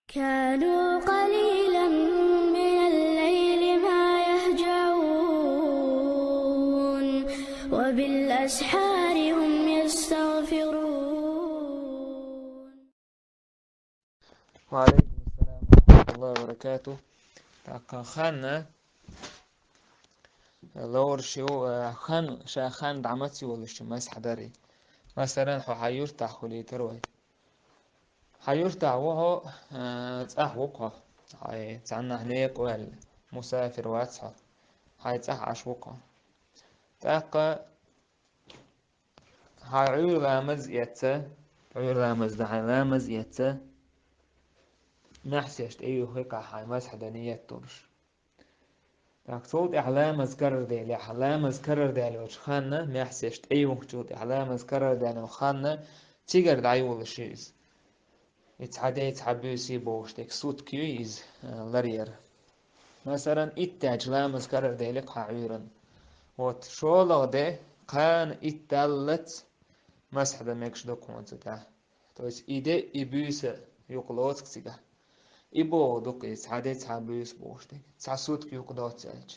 كانوا قليلا من الليل ما يهجعون وبالأسحار هم يستغفرون. وعليكم السلام ورحمة الله وبركاته. تاكا خان لور شو خان شا خان دعمتي ولا شو مس حداري مثلا حيور تاخولي تروي حيور تعوه تصح وقع هاي تعنا هنيك وال مسافر واتسع هاي تصح عش وقع تاكا هاي عيور لامز يتسا عيور لامز ده لامز يتسا نحسيشت ايوه هيك هاي مس حدانية تورش تاك صوت إعلام أذكر ديالي إعلام أذكر ديالي وشخانة ما يحسشت أي وقت إعلام أذكر ديالي وخانة تيجر دعيو الشيز يتحدي بوشتك صوت كيويز لرير مثلا إتاج لام أذكر ديالي قاعيرا وات شولغ دي قان إتالت مسح دمكش دوكونت ده تويس إيدي إبوس يقلوت كسيجا إبو دوك يتحدي بوشتك تصوت كيو قدوت سالج